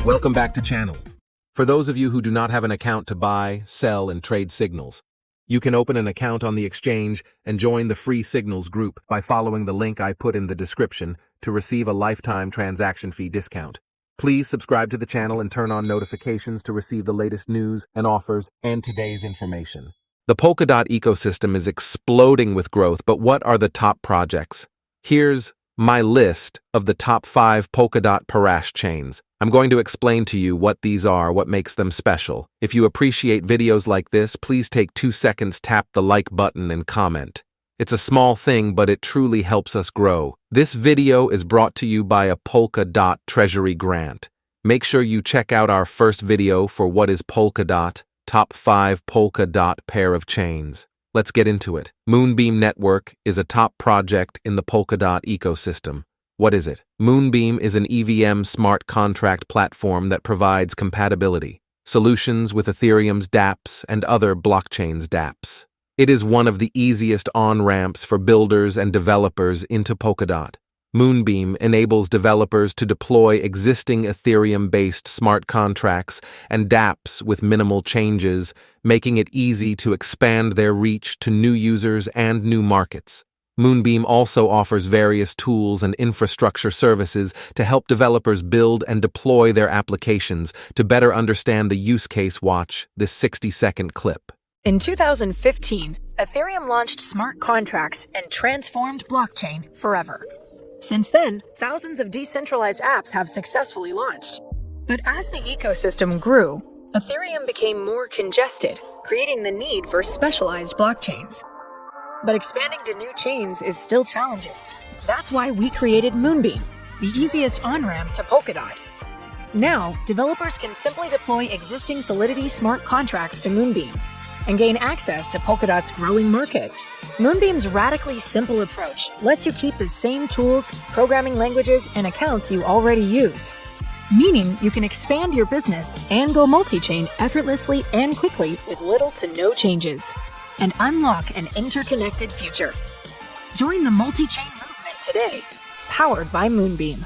Welcome back to channel. For those of you who do not have an account to buy, sell, and trade signals, you can open an account on the exchange and join the free signals group by following the link I put in the description to receive a lifetime transaction fee discount. Please subscribe to the channel and turn on notifications to receive the latest news and offers and today's information. The Polkadot ecosystem is exploding with growth, but what are the top projects? Here's my list of the top 5 Polkadot Parachains. I'm going to explain to you what these are, what makes them special. If you appreciate videos like this, please take 2 seconds, tap the like button and comment. It's a small thing, but it truly helps us grow. This video is brought to you by a Polkadot Treasury grant. Make sure you check out our first video for what is Polkadot, top 5 Polkadot pair of chains. Let's get into it. Moonbeam Network is a top project in the Polkadot ecosystem. What is it? Moonbeam is an EVM smart contract platform that provides compatibility solutions with Ethereum's dApps and other blockchains' dApps. It is one of the easiest on-ramps for builders and developers into Polkadot. Moonbeam enables developers to deploy existing Ethereum-based smart contracts and dApps with minimal changes, making it easy to expand their reach to new users and new markets. Moonbeam also offers various tools and infrastructure services to help developers build and deploy their applications. To better understand the use case, watch this 60-second clip. In 2015, Ethereum launched smart contracts and transformed blockchain forever. Since then, thousands of decentralized apps have successfully launched. But as the ecosystem grew, Ethereum became more congested, creating the need for specialized blockchains. But expanding to new chains is still challenging. That's why we created Moonbeam, the easiest on-ramp to Polkadot. Now, developers can simply deploy existing Solidity smart contracts to Moonbeam and gain access to Polkadot's growing market. Moonbeam's radically simple approach lets you keep the same tools, programming languages, and accounts you already use, meaning you can expand your business and go multi-chain effortlessly and quickly with little to no changes, and unlock an interconnected future. Join the multi-chain movement today, powered by Moonbeam.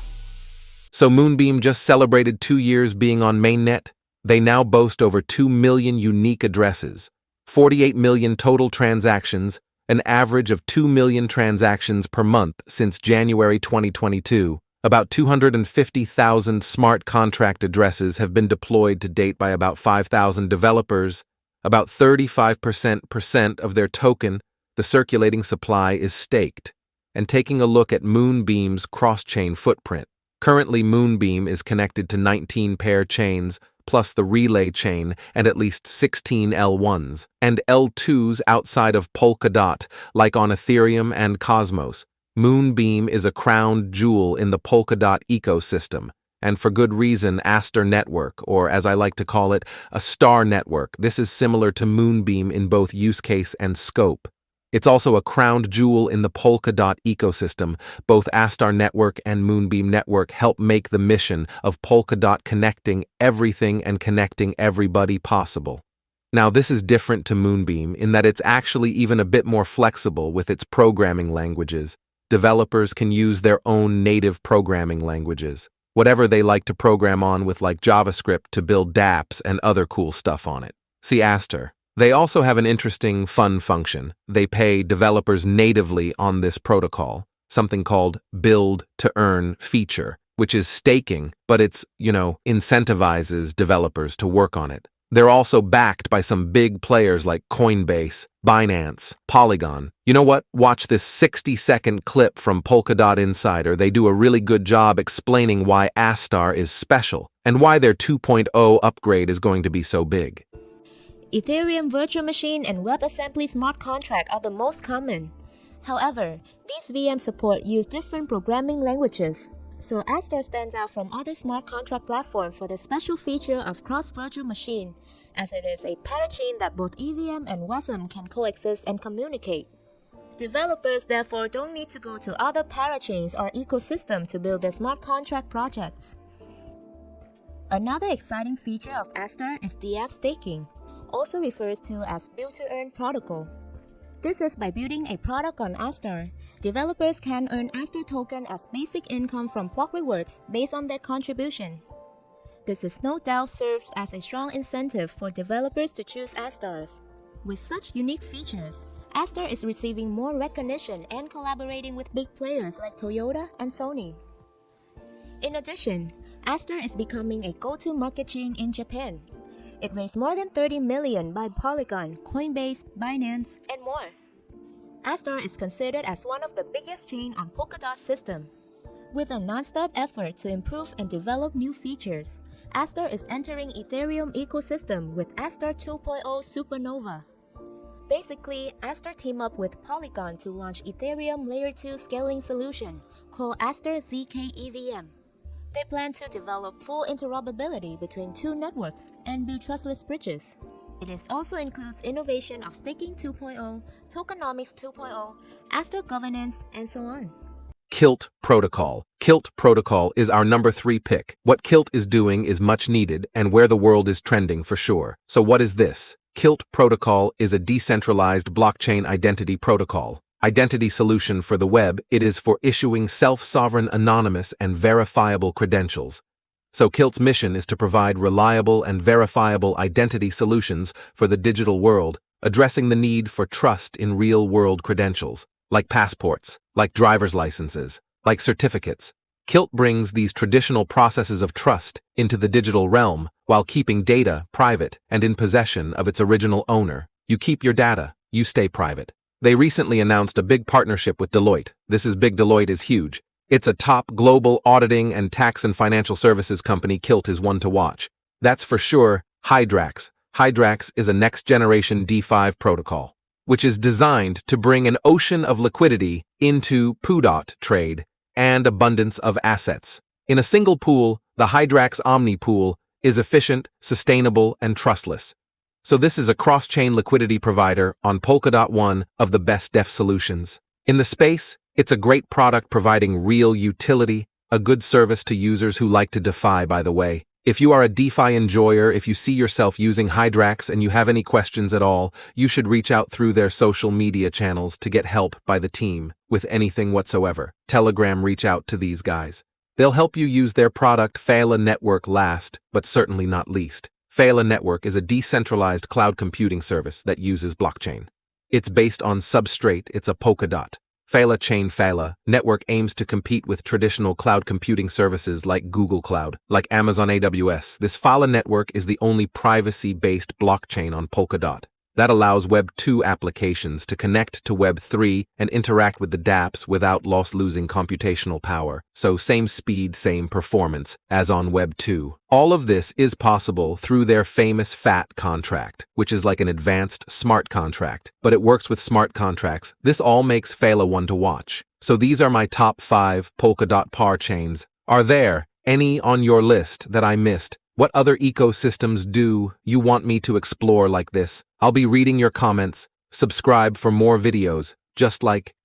So Moonbeam just celebrated 2 years being on mainnet. They now boast over 2 million unique addresses, 48 million total transactions, an average of 2 million transactions per month since January 2022. About 250,000 smart contract addresses have been deployed to date by about 5,000 developers. About 35% of their token, the circulating supply, is staked. And taking a look at Moonbeam's cross-chain footprint, currently Moonbeam is connected to 19 pair chains, plus the relay chain, and at least 16 L1s and L2s outside of Polkadot, like on Ethereum and Cosmos. Moonbeam is a crown jewel in the Polkadot ecosystem, and for good reason. Aster Network, or as I like to call it, a star network. This is similar to Moonbeam in both use case and scope. It's also a crowned jewel in the Polkadot ecosystem. Both Aster Network and Moonbeam Network help make the mission of Polkadot connecting everything and connecting everybody possible. Now, this is different to Moonbeam in that it's actually even a bit more flexible with its programming languages. Developers can use their own native programming languages, whatever they like to program on, with like JavaScript to build dApps and other cool stuff on it. See Aster. They also have an interesting, fun function. They pay developers natively on this protocol, something called Build to Earn feature, which is staking, but it's, incentivizes developers to work on it. They're also backed by some big players like Coinbase, Binance, Polygon. You know what? Watch this 60-second clip from Polkadot Insider. They do a really good job explaining why Aster is special and why their 2.0 upgrade is going to be so big. Ethereum Virtual Machine and WebAssembly smart contract are the most common. However, these VMs support use different programming languages. So Aster stands out from other smart contract platforms for the special feature of cross-virtual machine, as it is a parachain that both EVM and WASM can coexist and communicate. Developers therefore don't need to go to other parachains or ecosystems to build their smart contract projects. Another exciting feature of Aster is dApp staking, also refers to as build-to-earn protocol. This is by building a product on Aster. Developers can earn Aster token as basic income from block rewards based on their contribution. This is no doubt serves as a strong incentive for developers to choose Astars. With such unique features, Aster is receiving more recognition and collaborating with big players like Toyota and Sony. In addition, Aster is becoming a go-to market chain in Japan. It raised more than 30 million by Polygon, Coinbase, Binance, and more. Aster is considered as one of the biggest chain on Polkadot system. With a non-stop effort to improve and develop new features, Aster is entering Ethereum ecosystem with Aster 2.0 Supernova. Basically, Aster teamed up with Polygon to launch Ethereum Layer 2 scaling solution called Aster ZK EVM. They plan to develop full interoperability between two networks and build trustless bridges. It also includes innovation of staking 2.0, tokenomics 2.0, Aster governance, and so on. Kilt Protocol. Kilt Protocol is our number 3 pick. What Kilt is doing is much needed and where the world is trending for sure. So what is this? Kilt Protocol is a decentralized blockchain identity protocol. Identity solution for the web, it is for issuing self-sovereign anonymous and verifiable credentials. So Kilt's mission is to provide reliable and verifiable identity solutions for the digital world, addressing the need for trust in real-world credentials, like passports, like driver's licenses, like certificates. Kilt brings these traditional processes of trust into the digital realm while keeping data private and in possession of its original owner. You keep your data, you stay private. They recently announced a big partnership with Deloitte. This is big. Deloitte is huge. It's a top global auditing and tax and financial services company. Kilt is one to watch. That's for sure. Hydrax. Hydrax is a next-generation D5 protocol, which is designed to bring an ocean of liquidity into Polkadot trade and abundance of assets. In a single pool, the Hydrax Omni Pool is efficient, sustainable, and trustless. So this is a cross-chain liquidity provider on Polkadot, one of the best DeFi solutions. In the space, it's a great product providing real utility, a good service to users who like to DeFi, by the way. If you are a DeFi enjoyer, if you see yourself using Hydrax and you have any questions at all, you should reach out through their social media channels to get help by the team with anything whatsoever. Telegram, reach out to these guys. They'll help you use their product Faal Network last, but certainly not least. Faal Network is a decentralized cloud computing service that uses blockchain. It's based on Substrate, it's a Polkadot. Faal chain Faal Network aims to compete with traditional cloud computing services like Google Cloud, like Amazon AWS. This Faal Network is the only privacy-based blockchain on Polkadot that allows Web 2 applications to connect to Web 3 and interact with the dApps without losing computational power. So same speed, same performance as on Web 2. All of this is possible through their famous FAT contract, which is like an advanced smart contract, but it works with smart contracts. This all makes Faal one to watch. So these are my top 5 Polkadot Parachains. Are there any on your list that I missed? What other ecosystems do you want me to explore like this? I'll be reading your comments. Subscribe for more videos just like